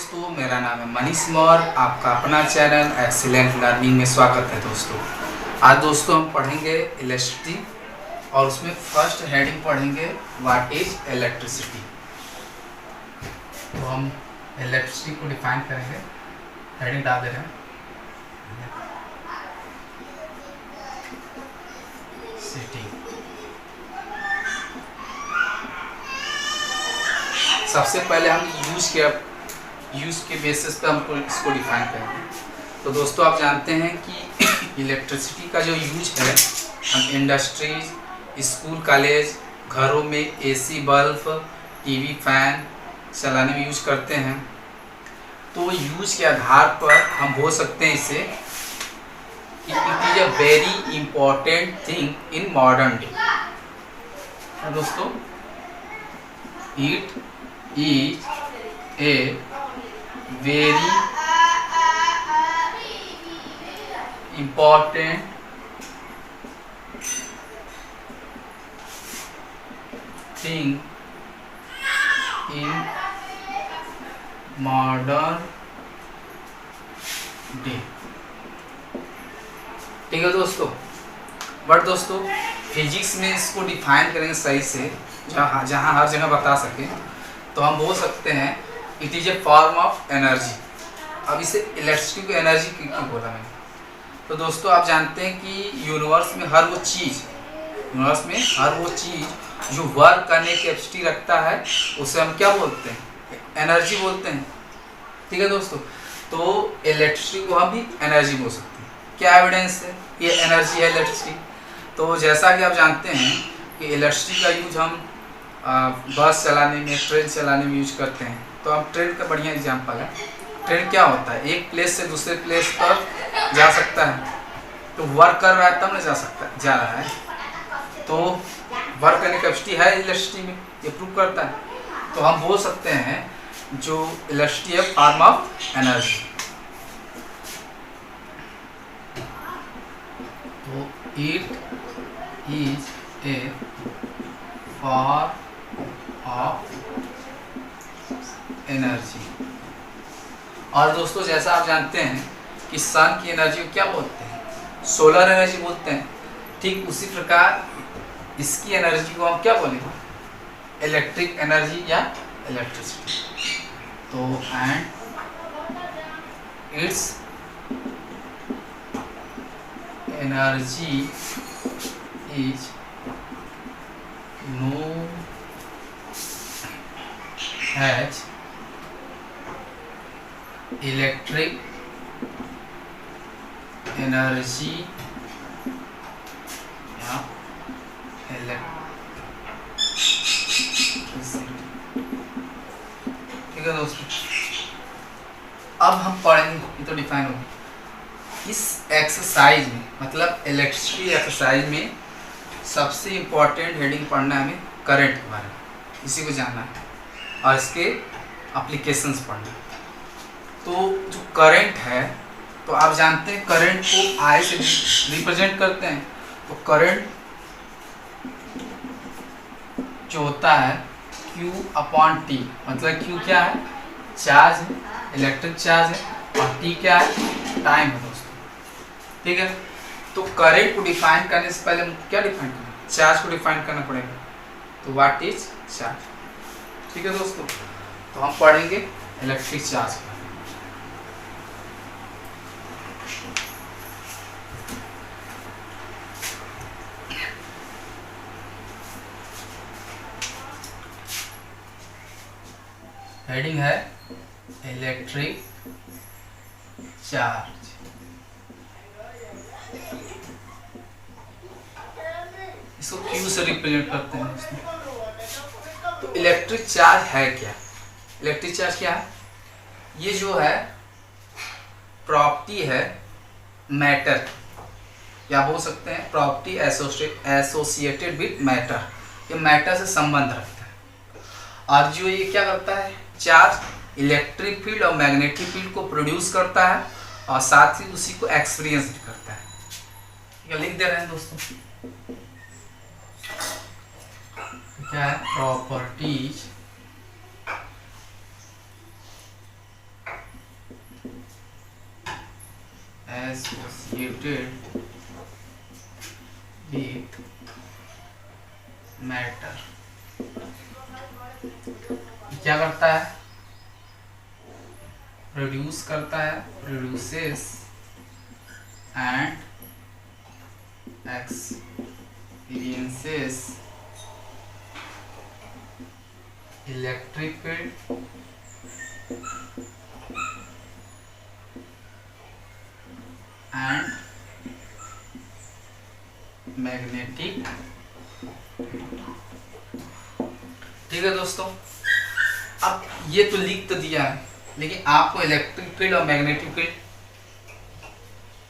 दोस्तों, मेरा नाम है मनीष मौर्य। आपका अपना चैनल एक्सीलेंट लर्निंग में स्वागत है दोस्तों। आज दोस्तों हम पढ़ेंगे इलेक्ट्रिसिटी और उसमें फर्स्ट हेडिंग पढ़ेंगे व्हाट इज इलेक्ट्रिसिटी। तो हम इलेक्ट्रिसिटी को डिफाइन करेंगे। हेडिंग डाल दे रहे हैं सिटी। सबसे पहले हम यूज के बेसिस पे हमको इसको डिफाइन करेंगे। तो दोस्तों आप जानते हैं कि इलेक्ट्रिसिटी का जो यूज है हम इंडस्ट्रीज, स्कूल, कॉलेज, घरों में एसी, बल्ब, टीवी, फैन चलाने में यूज करते हैं। तो यूज के आधार पर हम बोल सकते हैं इसे कि it is a very important thing in modern day. दोस्तों, it is a very important thing in modern day। ठीक है दोस्तों। बट दोस्तों फिजिक्स में इसको डिफाइन करेंगे सही से, जहाँ हर जगह बता सके, तो हम बोल सकते हैं it is A form of energy. अब इसे इलेक्ट्रिसिटी को एनर्जी क्यों बोला मैंने? तो दोस्तों आप जानते हैं कि यूनिवर्स में हर वो चीज़ जो वर्क करने की कैपेसिटी रखता है उसे हम क्या बोलते हैं? एनर्जी बोलते हैं। ठीक है दोस्तों। तो इलेक्ट्रिसिटी को हम भी एनर्जी बोल सकते हैं। क्या एविडेंस है ये एनर्जी है इलेक्ट्रिसिटी? तो जैसा कि आप जानते हैं कि इलेक्ट्रिसिटी का यूज हम बस चलाने में, ट्रेन चलाने में यूज करते हैं। तो अब ट्रेन का बढ़िया एग्जाम्पल है। ट्रेन क्या होता है? एक प्लेस से दूसरे प्लेस पर जा सकता है। तो वर्क कर रहा है तब ना जा रहा है। तो वर्क करने की कैपेसिटी है इलेक्ट्रिसिटी में, ये प्रूव करता है। तो हम बोल सकते हैं जो इलेक्ट्रिसिटी है फॉर्म ऑफ एनर्जी। तो it is A form of energy. और दोस्तों जैसा आप जानते हैं कि सन की एनर्जी को क्या बोलते हैं? सोलर एनर्जी बोलते हैं। ठीक उसी प्रकार इसकी एनर्जी को हम क्या बोलेंगे? इलेक्ट्रिक एनर्जी या इलेक्ट्रिसिटी। तो and it's energy is known as electric energy या electricity। ठीक है दोस्तों। अब हम पढ़ेंगे, ये तो डिफाइन होगी। इस एक्सरसाइज में, मतलब इलेक्ट्रिसिटी एक्सरसाइज में सबसे इम्पोर्टेंट हेडिंग पढ़ना है हमें करंट के बारे में, इसी को जानना है और इसके एप्लीकेशंस पढ़ना है। तो जो करंट है, तो आप जानते हैं करंट को आई से रिप्रेजेंट करते हैं। तो करंट जो होता है Q अपॉन T, मतलब Q क्या है? चार्ज है, इलेक्ट्रिक चार्ज है, और T क्या है? टाइम है दोस्तों। ठीक है। तो करंट को डिफाइन करने से पहले हम क्या डिफाइन करना? चार्ज को डिफाइन करना पड़ेगा। तो व्हाट इज चार्ज? ठीक है दोस्तों। तो हम पढ़ेंगे इलेक्ट्रिक चार्ज। हेडिंग है इलेक्ट्रिक चार्ज। इसको Q से रिप्रेजेंट करते हैं दोस्तों। तो इलेक्ट्रिक चार्ज है क्या? इलेक्ट्रिक चार्ज क्या है? ये जो है प्रॉपर्टी है मैटर, या बोल सकते हैं प्रॉपर्टी एसोसिएटेड विद मैटर। ये मैटर से संबंध रखता है। और जो ये क्या करता है? चार्ज इलेक्ट्रिक फील्ड और मैग्नेटिक फील्ड को प्रोड्यूस करता है और साथ ही उसी को एक्सपीरियंस भी करता है। लिख दे रहे हैं दोस्तों, क्या है? Properties associated with matter. क्या करता है? प्रोड्यूस करता है, produces and experiences electric field and magnetic. ठीक है दोस्तों, अब ये तो लिख तो दिया है, लेकिन आपको इलेक्ट्रिक फील्ड और मैग्नेटिक फील्ड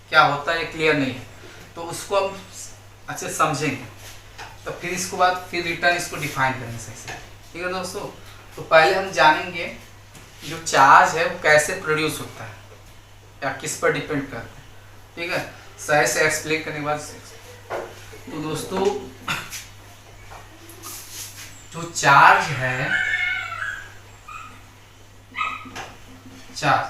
क्या होता है ये क्लियर नहीं है, तो उसको हम अच्छे से समझेंगे, तो फिर इसके बाद फिर रिटर्न इसको डिफाइन करेंगे सही से। ठीक है दोस्तों, तो पहले हम जानेंगे जो चार्ज है वो कैसे प्रोड्यूस होता है या किस पर डिपेंड करता है। ठीक है, सही से एक्सप्लेन करने के बाद तो दोस्तों जो चार्ज है, चार्ज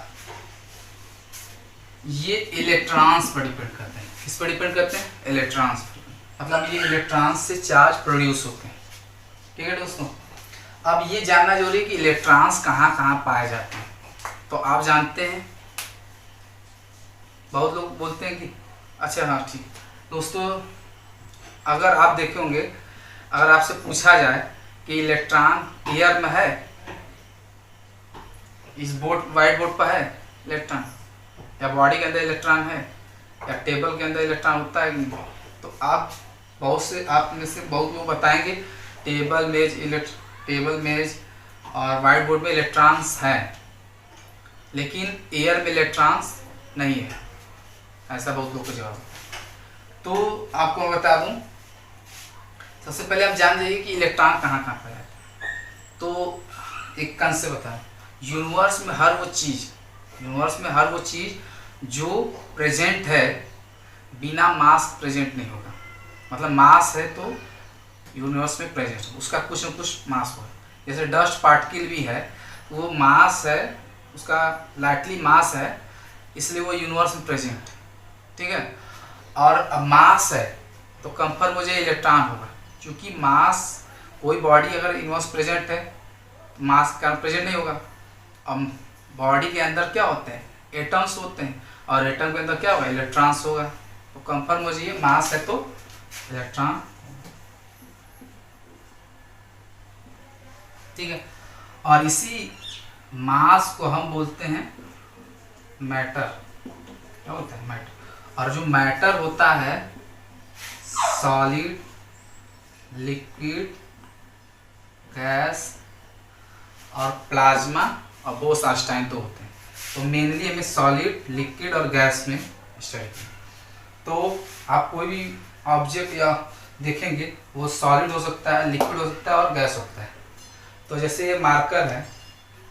ये इलेक्ट्रॉन्स पर डिपेंड करते हैं। किस पर डिपेंड करते हैं? इलेक्ट्रॉन्स पर। मतलब ये इलेक्ट्रॉन्स से चार्ज प्रोड्यूस होते हैं। ठीक है दोस्तों, अब ये जानना जरूरी है कि इलेक्ट्रॉन्स कहाँ कहाँ पाए जाते हैं। तो आप जानते हैं, बहुत लोग बोलते हैं कि अच्छा हाँ ठीक दोस्तों, अगर आप देखे होंगे, अगर आपसे पूछा जाए कि इलेक्ट्रॉन एयर में है, इस बोर्ड व्हाइट बोर्ड पर है इलेक्ट्रॉन, या बॉडी के अंदर इलेक्ट्रॉन है, या टेबल के अंदर इलेक्ट्रॉन होता है, तो आप में से बहुत लोग बताएंगे टेबल मेज और व्हाइट बोर्ड में इलेक्ट्रॉन्स हैं, लेकिन एयर में इलेक्ट्रॉन्स नहीं है, ऐसा बहुत लोग का जवाब। तो आपको मैं बता दूं, सबसे पहले आप जान जाइए कि इलेक्ट्रॉन कहाँ कहाँ पर है। तो एक कंसेप्ट बताएं, यूनिवर्स में हर वो चीज़ जो प्रेजेंट है बिना मास प्रेजेंट नहीं होगा। मतलब मास है तो यूनिवर्स में प्रेजेंट है, उसका कुछ न कुछ मास होगा। जैसे डस्ट पार्टिकल भी है, वो मास है, उसका लाइटली मास है, इसलिए वो यूनिवर्स में प्रेजेंट है। ठीक है, और अब मास है तो कंफर्म हो जाए इलेक्ट्रॉन होगा, क्योंकि मास, कोई बॉडी अगर यूनिवर्स प्रेजेंट है तो मास का प्रेजेंट नहीं होगा। अब बॉडी के अंदर क्या होते हैं? एटम्स होते हैं, और एटम के अंदर क्या होगा? इलेक्ट्रॉन्स होगा। तो कंफर्म हो जाइए मास है तो इलेक्ट्रॉन। ठीक है, और इसी मास को हम बोलते हैं मैटर। क्या बोलते हैं? मैटर। और जो मैटर होता है सॉलिड, लिक्विड, गैस और प्लाज्मा और बोस-आइंस्टाइन तो होते हैं। तो मेनली हमें सॉलिड, लिक्विड और गैस में स्टडी किया। तो आप कोई भी ऑब्जेक्ट या देखेंगे वो सॉलिड हो सकता है, लिक्विड हो सकता है और गैस होता है। तो जैसे ये मार्कर है,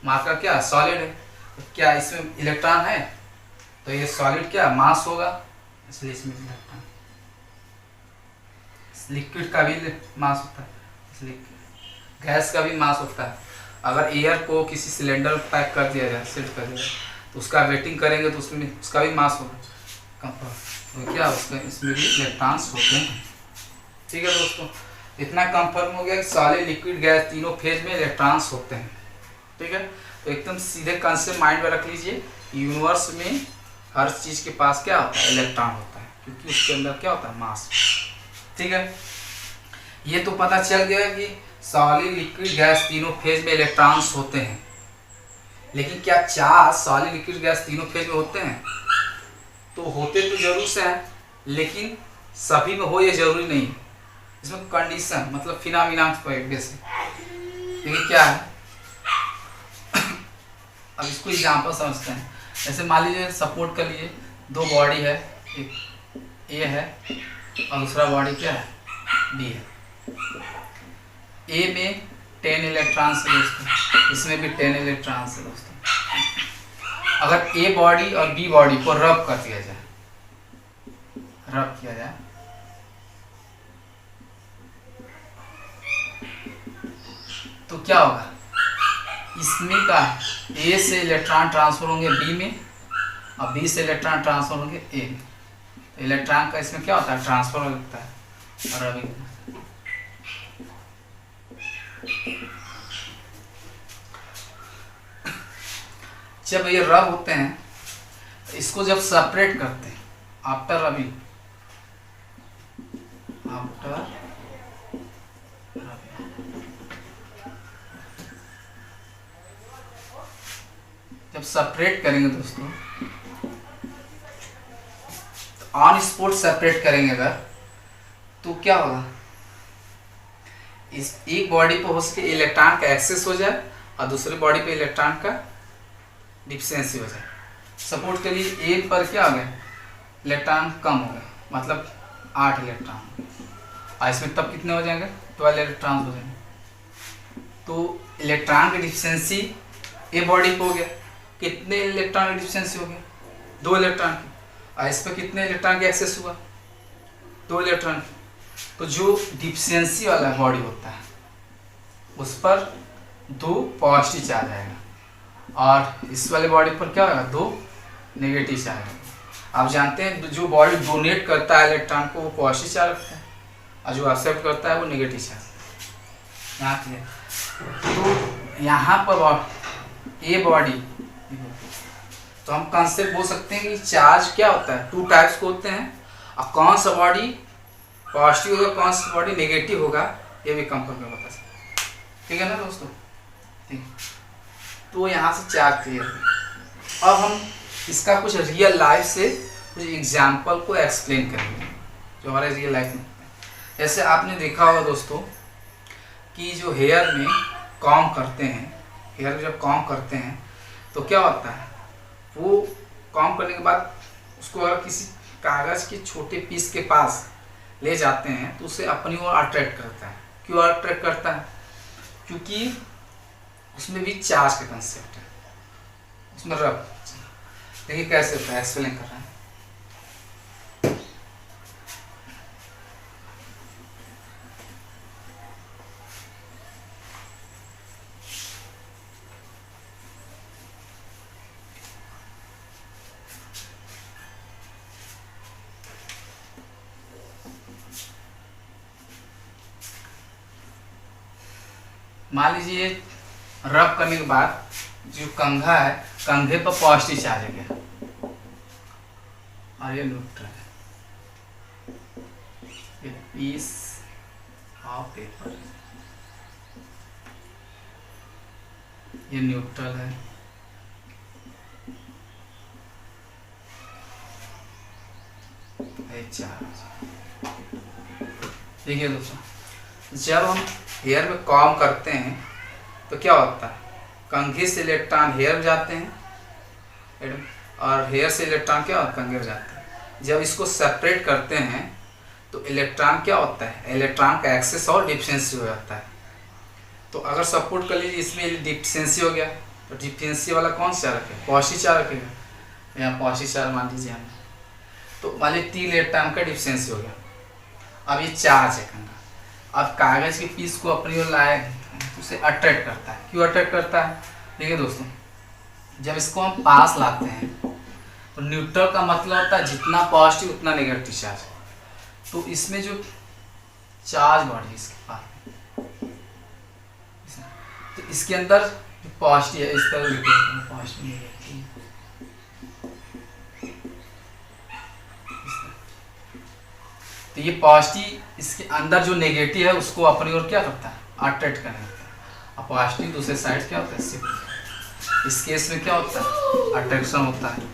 मार्कर क्या सॉलिड है, तो क्या इसमें इलेक्ट्रॉन है? तो ये सॉलिड क्या मास होगा, इसलिए इसमें इलेक्ट्रॉन। लिक्विड का भी मास होता है, इसलिए गैस का भी मास होता है। अगर एयर को किसी सिलेंडर में पैक कर दिया जाए, सील कर दिया जाए, तो उसका वेटिंग करेंगे तो उसमें उसका भी मास होगा। तो क्या उसका इसमें भी इलेक्ट्रॉन्स होते हैं। ठीक है दोस्तों, इतना कंफर्म हो गया कि सॉलिड, लिक्विड, गैस तीनों फेज में इलेक्ट्रॉन्स होते हैं। ठीक है, तो एकदम सीधे कंसेप्ट माइंड में रख लीजिए, यूनिवर्स में हर चीज़ के पास क्या होता है? इलेक्ट्रॉन होता है, क्योंकि उसके अंदर क्या होता है? मास। ठीक है, ये तो पता चल गया कि सॉलिड, लिक्विड, गैस तीनों फेज में इलेक्ट्रॉन्स होते हैं। लेकिन क्या चार्ज सॉलिड, लिक्विड, गैस तीनों फेज में होते हैं? तो होते तो जरूर से हैं, लेकिन सभी में हो ये जरूरी नहीं है। इसमें कंडीशन मतलब फिनोमेना बेस है। देखिए क्या है, अब इसको एग्जांपल समझते हैं। जैसे मान लीजिए सपोर्ट कर लिए, दो बॉडी है, एक ए है और दूसरा बॉडी क्या है? बी है। ए में 10 इलेक्ट्रॉन्स है दोस्तों, इसमें भी 10 इलेक्ट्रॉन्स है दोस्तों। अगर ए बॉडी और बी बॉडी को रब कर दिया जाए, रब किया जाए, तो क्या होगा? इसमें का ए से इलेक्ट्रॉन ट्रांसफर होंगे बी में, और 20 इलेक्ट्रॉन ट्रांसफर होंगे ए। तो इलेक्ट्रॉन का इसमें क्या होता है, ट्रांसफर हो जाता है। और अभी जब ये रब होते हैं, इसको जब सेपरेट करते हैं आफ्टर रबिंग, जब सेपरेट करेंगे दोस्तों, तो ऑन स्पॉट सेपरेट करेंगे अगर, तो क्या होगा, इस एक बॉडी पर हो सके इलेक्ट्रॉन का एक्सेस हो जाए और दूसरी बॉडी पे इलेक्ट्रॉन का डिफिशिएंसी हो जाए। सपोर्ट के लिए एक पर क्या हो गया, इलेक्ट्रॉन कम हो गया, मतलब 8 इलेक्ट्रॉन, और इसमें तब कितने हो जाएंगे, 12 इलेक्ट्रॉन हो जाएंगे। तो इलेक्ट्रॉन की डिफिशिएंसी ए बॉडी पे हो गया, कितने इलेक्ट्रॉन की डिफिशिएंसी हो गया, 2 इलेक्ट्रॉन की, और इस पर कितने इलेक्ट्रॉन की एक्सेस हुआ, 2 इलेक्ट्रॉन की। तो जो डिफिशिएंसी वाला बॉडी होता है उस पर 2 पॉजिटिव चार्ज आएगा, और इस वाले बॉडी पर क्या होगा, 2 नेगेटिव चार्ज आएगा। आप जानते हैं जो बॉडी डोनेट करता है इलेक्ट्रॉन को वो पॉजिटिव चार्ज रखता है, और जो एक्सेप्ट करता है वो नेगेटिव चार्ज। यहाँ क्लियर। तो यहाँ पर ए बॉडी, तो हम कंसेप्ट बोल सकते हैं कि चार्ज क्या होता है, 2 टाइप्स के होते हैं, और कौन सा बॉडी पॉजिटिव होगा कौन सा बॉडी नेगेटिव होगा ये भी कम करके बता सकते, ठीक है ना दोस्तों। ठीक, तो यहाँ से चार्ज क्लियर है। अब हम इसका कुछ रियल लाइफ से कुछ एग्जाम्पल को एक्सप्लेन करेंगे जो हमारे रियल लाइफ में। जैसे आपने देखा होगा दोस्तों कि जो हेयर में कॉम करते हैं, हेयर में जब कॉम करते हैं तो क्या होता है, वो कॉम करने के बाद उसको अगर किसी कागज़ के छोटे पीस के पास ले जाते हैं तो उसे अपनी ओर अट्रैक्ट करता है। क्यों अट्रैक्ट करता है, क्योंकि उसमें भी चार्ज का कंसेप्ट है, उसमें रब। देखिए कैसे होता है, एक्सप्लेन कर रहे हैं। मान लीजिए रब करने के बाद जो कंघा है, कंघे पर पॉजिटिव चार्ज है क्या, और ये न्यूट्रल है, ये पीस ऑफ पेपर, ये न्यूट्रल है, ये चार्ज। देखिए दोस्तों, जब हम हेयर में कॉम करते हैं तो क्या होता है, कंघी से इलेक्ट्रॉन हेयर में जाते हैं और हेयर से इलेक्ट्रॉन क्या होता है, कंघे में जाते हैं। जब इसको सेपरेट करते हैं तो इलेक्ट्रॉन क्या होता है, इलेक्ट्रॉन का एक्सेस और डिफिशिएंसी हो जाता है। तो अगर सपोर्ट कर लीजिए इसमें डिफिशिएंसी हो गया तो डिफिशिएंसी वाला कौन सा रखेगा, पॉजिटिव चार्ज रखेगा, यहाँ पॉजिटिव चार्ज मान लीजिए हमें। तो मान लीजिए 3 इलेक्ट्रॉन का डिफिशिएंसी हो गया। अब ये चार्ज है कंघा, अब कागज़ के पीस को अपनी ओर लाए तो उसे अट्रैक्ट करता है। क्यों अट्रैक्ट करता है, देखिए दोस्तों, जब इसको हम पास लाते हैं तो न्यूट्रल का मतलब होता है जितना पॉजिटिव उतना नेगेटिव चार्ज। तो इसमें जो चार्ज बॉडी इसके पास, तो इसके अंदर पॉजिटिव है, इस तरह पॉजिटिव नेगेटिव, तो ये पॉजिटिव इसके अंदर जो नेगेटिव है उसको अपनी ओर क्या करता है, अट्रैक्ट करने लगता है, और पॉजिटिव दूसरे साइड क्या होता है, शिफ्ट। इस केस में क्या होता है, अट्रैक्शन होता है।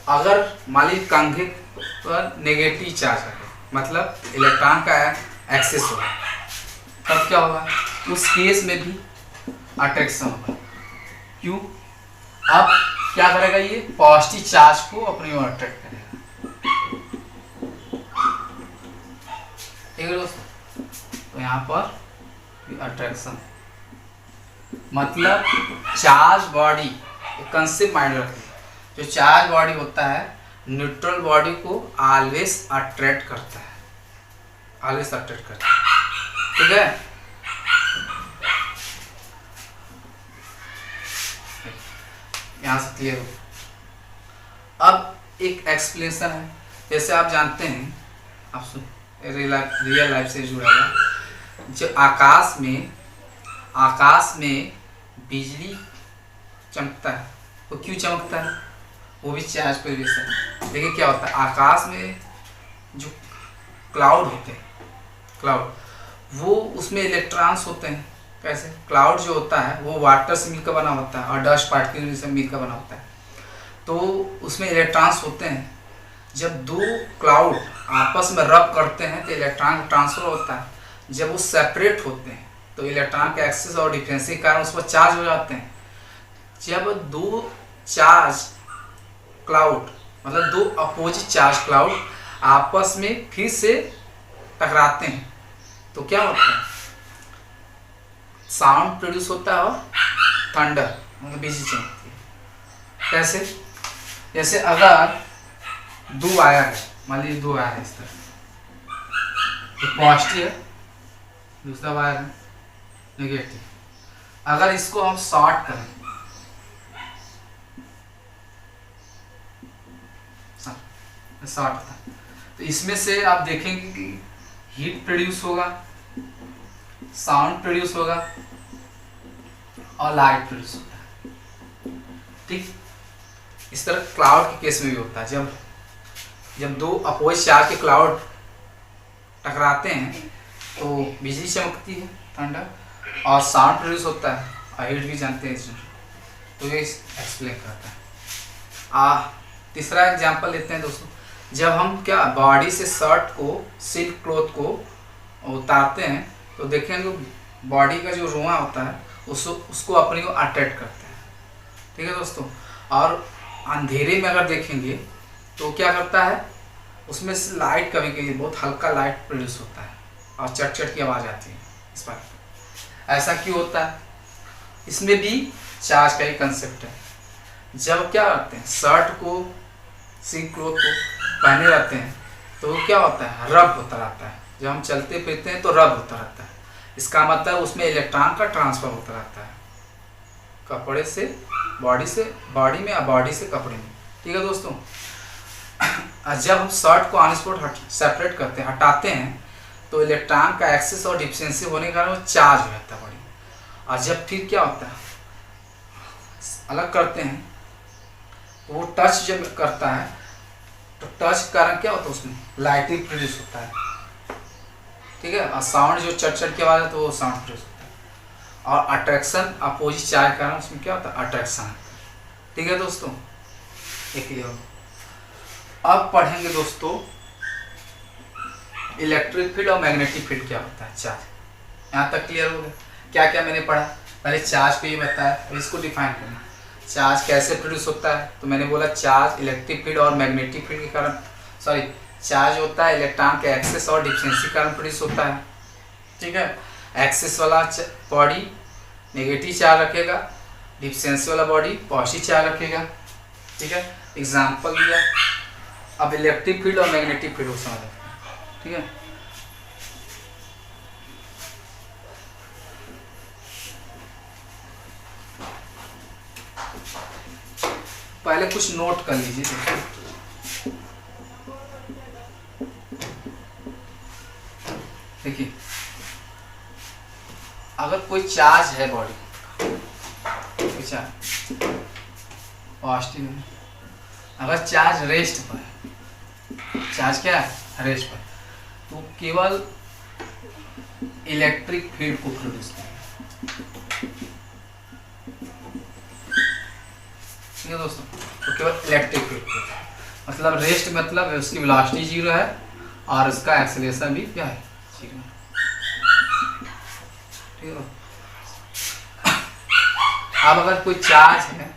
अगर मान लीजिए कंघे पर नेगेटिव चार्ज है, मतलब इलेक्ट्रॉन का एक्सेस होगा, तब क्या होगा, उस केस में भी अट्रैक्शन होगा। क्यों, अब क्या करेगा, ये पॉजिटिव चार्ज को अपनी ओर अट्रैक्ट करेगा। ठीक है दोस्तों, तो यहाँ पर अट्रैक्शन मतलब चार्ज बॉडी, कंसेप्ट माइंड रखिए, जो चार्ज बॉडी होता है न्यूट्रल बॉडी को ऑलवेज अट्रैक्ट करता है, ऑलवेज अट्रैक्ट करता है। ठीक है, यहाँ से क्लियर हो। अब एक एक्सप्लेनेशन है, जैसे आप जानते हैं, आप सुन, रियल लाइफ से जुड़ा हुआ, जो आकाश में बिजली चमकता है, वो क्यों चमकता है? वो भी चार्ज पर बेस्ड है। देखिए क्या होता है, आकाश में जो क्लाउड होते हैं, क्लाउड, वो उसमें इलेक्ट्रॉन्स होते हैं। कैसे? क्लाउड जो होता है वो वाटर से मिलकर बना होता है और डस्ट पार्टिकल से मिलकर बना होता है, तो उसमें इलेक्ट्रॉन्स होते हैं। जब दो क्लाउड आपस में रब करते हैं तो इलेक्ट्रॉन ट्रांसफर होता है। जब वो सेपरेट होते हैं तो इलेक्ट्रॉन के एक्सेस और डिफरेंस के कारण उस पर चार्ज हो जाते हैं। जब दो चार्ज क्लाउड, मतलब दो अपोजिट चार्ज क्लाउड आपस में फिर से टकराते हैं तो क्या होता है? साउंड प्रोड्यूस होता है और थंडर, मतलब बिजली चमकती है। कैसे? जैसे अगर दो वायर है, मान लीजिए दो वायर है इस तरह, एक पॉजिटिव है, दूसरा वायर है नेगेटिव। अगर इसको हम शॉर्ट करें, शॉर्ट था, तो इसमें से आप देखेंगे कि हीट प्रोड्यूस होगा, साउंड प्रोड्यूस होगा और लाइट प्रोड्यूस होता है। ठीक, इस तरह क्लाउड के केस में भी होता है। जब दो अपोजिट चार्ज के क्लाउड टकराते हैं तो बिजली चमकती है, थंडर, और साउंड प्रोड्यूस होता है और हीट भी जानते हैं इसमें, तो ये एक्सप्लेन करता है। तीसरा एग्जांपल लेते हैं दोस्तों। जब हम क्या बॉडी से शर्ट को, सिल्क क्लॉथ को उतारते हैं तो देखेंगे बॉडी का जो रोआ होता है उसको अपने को अट्रैक्ट करते हैं। ठीक है दोस्तों, और अंधेरे में अगर देखेंगे तो क्या करता है, उसमें से लाइट कभी कभी बहुत हल्का लाइट प्रोड्यूस होता है और चट चट की आवाज़ आती है इस पर। ऐसा क्यों होता है? इसमें भी चार्ज का ही कंसेप्ट है। जब क्या करते हैं, शर्ट को, सिल्क क्लॉथ को पहने रहते हैं तो क्या होता है, रब होता रहता है। जब हम चलते फिरते हैं तो रब होता रहता है। इसका मतलब उसमें इलेक्ट्रॉन का ट्रांसफर होता रहता है, कपड़े से बॉडी में और बॉडी से कपड़े में। ठीक है दोस्तों, जब हम शर्ट को ऑन स्पॉट सेपरेट करते हैं, हटाते हैं, तो इलेक्ट्रॉन का एक्सेस और डिफिशिएंसी होने के कारण वो चार्ज हो जाता है बॉडी। और जब फिर क्या होता है, अलग करते हैं तो वो टच जब करता है तो टच के कारण क्या होता है, उसमें लाइटिंग प्रोड्यूस होता है। ठीक है, और साउंड जो चट चट की आवाज़ है तो वो साउंड प्रोड्यूस होता है। और अट्रैक्शन अपोजिट चार्ज के कारण उसमें क्या होता है, अट्रैक्शन। ठीक है दोस्तों, एक ये। अब पढ़ेंगे दोस्तों इलेक्ट्रिक फील्ड और मैग्नेटिक फील्ड क्या होता है, चार्ज। यहाँ तक क्लियर हो गया? क्या क्या मैंने पढ़ा? पहले चार्ज को ये बताया, अब इसको डिफाइन करना। चार्ज कैसे प्रोड्यूस होता है? तो मैंने बोला चार्ज इलेक्ट्रिक फील्ड और मैग्नेटिक फील्ड के कारण, सॉरी, चार्ज होता है इलेक्ट्रॉन के एक्सेस और डिफिशिएंसी के कारण प्रोड्यूस होता है। ठीक है, एक्सेस वाला बॉडी नेगेटिव चार्ज रखेगा, डिफिशिएंसी वाला बॉडी पॉजिटिव चार्ज रखेगा। ठीक है, एग्जाम्पल दिया। अब इलेक्ट्रिक फील्ड और मैग्नेटिक फील्ड को समझ। ठीक है, पहले कुछ नोट कर लीजिए दोस्तों। देखिए, अगर कोई चार्ज है बॉडी, कोई चार्ज पॉजिटिव, अगर चार्ज रेस्ट पर है, चार्ज क्या है, रेस्ट पर, तो केवल इलेक्ट्रिक फील्ड को प्रोड्यूस करेगा। ठीक है दोस्तों, तो केवल इलेक्ट्रिक फील्ड, मतलब रेस्ट मतलब उसकी वेलोसिटी 0 है और उसका एक्सेलरेशन भी क्या है, 0 है। ठीक है, अब अगर कोई चार्ज है,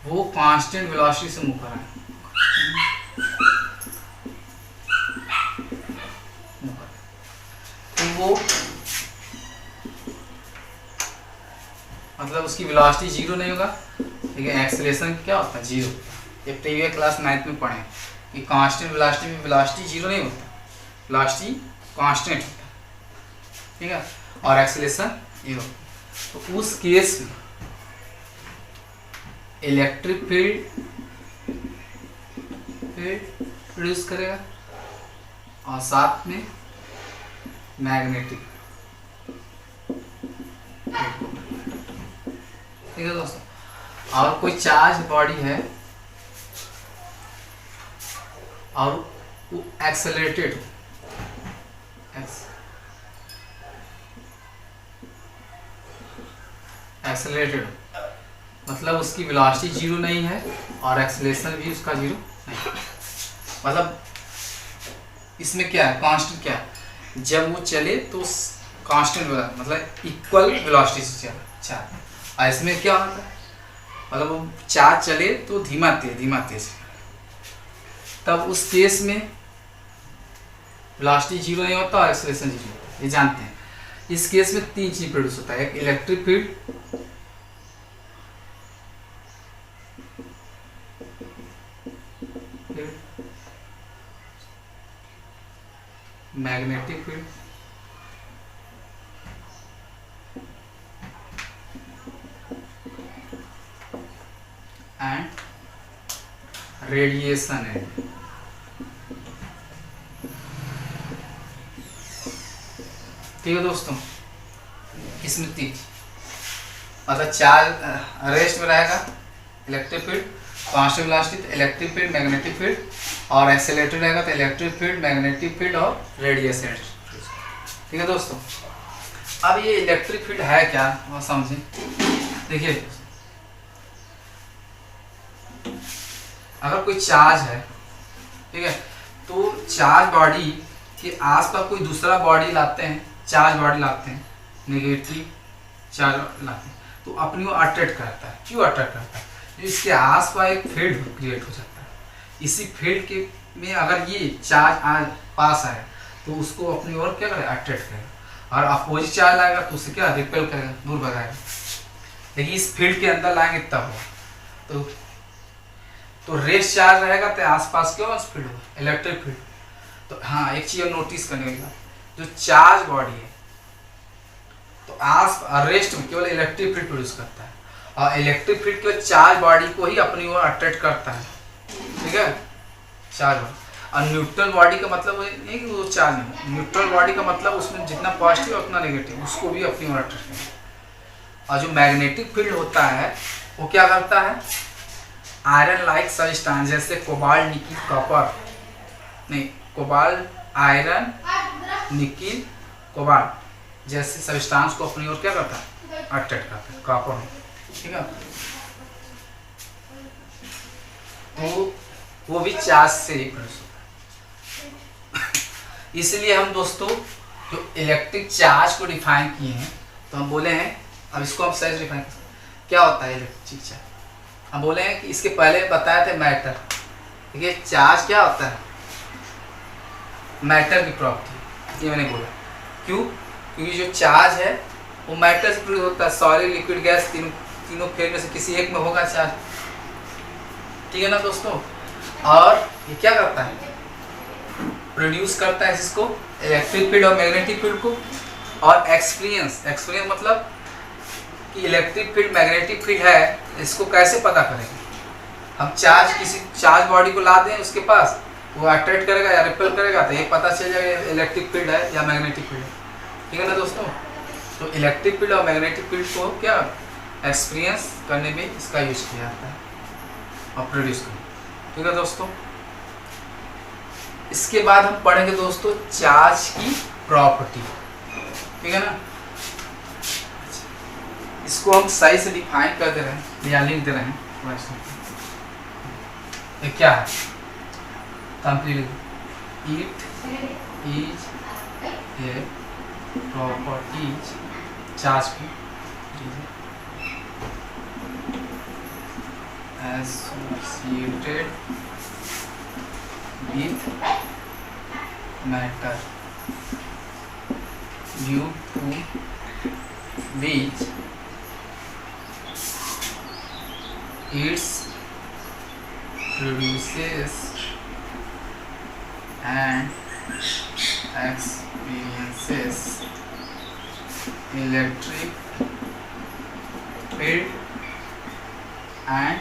वो कांस्टेंट वेलोसिटी से मूव कर रहा है, तो वो मतलब उसकी वेलोसिटी 0 नहीं होगा, लेकिन एक्सेलरेशन क्या होता है, 0। ये प्रीवियस क्लास 9th में पढ़े कि कांस्टेंट वेलोसिटी में वेलोसिटी 0 नहीं होता, वेलोसिटी कांस्टेंट होता है। ठीक है, और एक्सेलरेशन 0। तो उस केस में इलेक्ट्रिक फील्ड प्रोड्यूस करेगा और साथ में मैग्नेटिक। ठीक है दोस्तों, और कोई चार्ज बॉडी है और वो एक्सेलरेटेड मतलब उसकी वेलोसिटी जीरो नहीं है और एक्सेलरेशन भी उसका जीरो नहीं। मतलब इसमें क्या है, कांस्टेंट क्या है, जब वो चले तो कांस्टेंट मतलब इक्वल वेलोसिटी से चला। और इसमें क्या होता है, मतलब वो चार्ज चले तो धीमा तेज, तब उस केस में वेलोसिटी जीरो नहीं होता और एक्सेलरेशन जीरो होता है, ये जानते हैं। इस केस में तीन चीज प्रोड्यूस होता है, एक electric field, magnetic field and radiation है। ठीक है दोस्तों, इसमें तीन मतलब चार्ज रेस्ट में रहेगा electric field, constant velocity electric field, magnetic field, और एक्सेलरेटेड रहेगा तो इलेक्ट्रिक फील्ड, मैग्नेटिक फील्ड और रेडिएशन। ठीक है दोस्तों, अब ये इलेक्ट्रिक फील्ड है क्या वो समझें। देखिए अगर कोई चार्ज है, ठीक है, तो चार्ज बॉडी के आसपास कोई दूसरा बॉडी लाते हैं, चार्ज बॉडी लाते हैं, नेगेटिव चार्ज लाते हैं, तो अपनी वो अट्रैक्ट करता है। क्यों अट्रैक्ट करता है, इसके आसपास एक फील्ड क्रिएट हो जाता है। इसी फील्ड के में अगर ये चार्ज आज पास आए तो उसको अपनी ओर क्या करेगा, अट्रैक्ट करेगा, और अपोजिट चार्ज लाएगा तो उसे क्या रिपेल करेगा, दूर भगाएगा। लेकिन इस फील्ड के अंदर लाएंगे तब होगा, तो रेस चार्ज रहेगा तो आसपास क्या होगा, फील्ड होगा, इलेक्ट्रिक फील्ड। तो हाँ, एक चीज नोटिस करने की बात, जो चार्ज बॉडी है तो आस रेस्ट में केवल इलेक्ट्रिक फील्ड प्रोड्यूस करता है, और इलेक्ट्रिक फील्ड केवल चार्ज बॉडी को ही अपनी ओर अट्रैक्ट करता है। ठीक है, चार्ज बॉडी। और न्यूट्रल बॉडी का मतलब नहीं कि वो चार्ज नहीं, न्यूट्रल बॉडी का मतलब उसमें जितना पॉजिटिव उतना नेगेटिव उसको भी अपनी ओर अट्रैक्ट करता है। और जो मैग्नेटिक फील्ड होता है वो क्या करता है, आयरन लाइक सब्सटेंस जैसे कोबाल्ट, निकिल, कॉपर, नहीं कोबाल्ट, आयरन, निकिल, कोबाल्ट जैसे सब्सटेंस को अपनी ओर क्या करता है, अट्रैक्ट करता है, कॉपर। ठीक है, तो वो भी चार्ज से ही प्रोड्यूस होता है। इसलिए हम दोस्तों जो इलेक्ट्रिक चार्ज को डिफाइन किए हैं, तो हम बोले हैं, अब इसको हम सही से डिफाइन कर सकते क्या होता है इलेक्ट्रिक चार्ज। हम बोले हैं कि इसके पहले बताए थे मैटर। देखिए चार्ज क्या होता है, मैटर की प्रॉपर्टी, ये मैंने बोला। क्यों, क्योंकि जो चार्ज है वो मैटर से प्रोड्यूस होता है, सॉलिड, लिक्विड, गैस, तीनों फेज में से किसी एक में होगा चार्ज। ठीक है ना दोस्तों, और ये क्या करता है, प्रोड्यूस करता है इसको, इलेक्ट्रिक फील्ड और मैग्नेटिक फील्ड को। और एक्सपीरियंस मतलब कि इलेक्ट्रिक फील्ड मैग्नेटिक फील्ड है, इसको कैसे पता करेंगे, हम चार्ज किसी चार्ज बॉडी को ला दें उसके पास, वो अट्रैक्ट करेगा या रिपेल करेगा, तो ये पता चल जाएगा इलेक्ट्रिक फील्ड है या मैग्नेटिक फील्ड है। ठीक है ना दोस्तों, तो इलेक्ट्रिक फील्ड और मैग्नेटिक फील्ड को क्या एक्सपीरियंस करने में इसका यूज किया जाता है और प्रोड्यूस करने। ठीक है दोस्तों, इसके बाद हम पढ़ेंगे दोस्तों चार्ज की प्रॉपर्टी। ठीक है ना, इसको हम सही से डिफाइन कर दे रहे हैं या लिख दे रहे हैं। ये क्या है, completely, it is A properties charge की associated with matter due to which it produces and experiences electric field and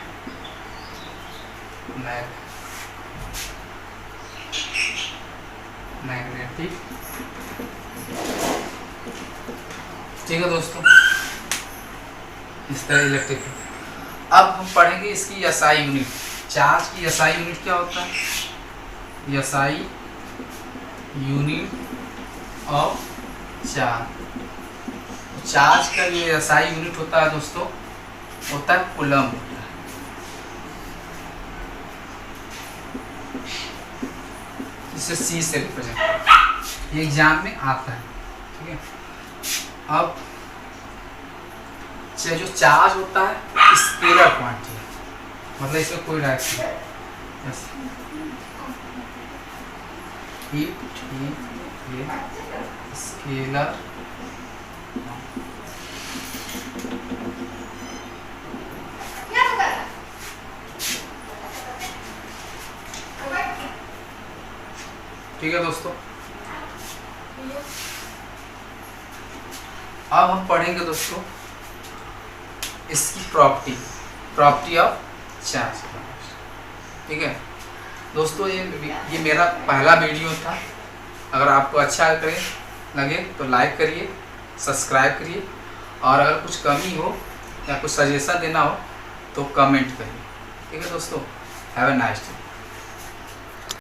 magnetic. ठीक है दोस्तों, इस तरह इलेक्ट्रिक। अब हम पढ़ेंगे इसकी एसआई यूनिट। चार्ज की एसआई यूनिट क्या होता है? SI unit of charge. Charge का जो एसआई यूनिट होता है दोस्तों, होता है कूलम होता है। इसे सी से रिप्रेजेंट करते हैं, ये एग्जाम में आता है। ठीक है, अब जो चार्ज होता है स्केलर क्वांटिटी है, मतलब इसमें कोई डायरेक्शन नहीं, स्केलर ठीक है दोस्तों। अब हम पढ़ेंगे दोस्तों इसकी प्रॉपर्टी ऑफ चार्ज। ठीक है दोस्तों, ये मेरा पहला वीडियो था। अगर आपको अच्छा लगे तो लाइक करिए, सब्सक्राइब करिए, और अगर कुछ कमी हो या कुछ सजेशन देना हो तो कमेंट करिए। ठीक है दोस्तों, हैव ए नाइस डे।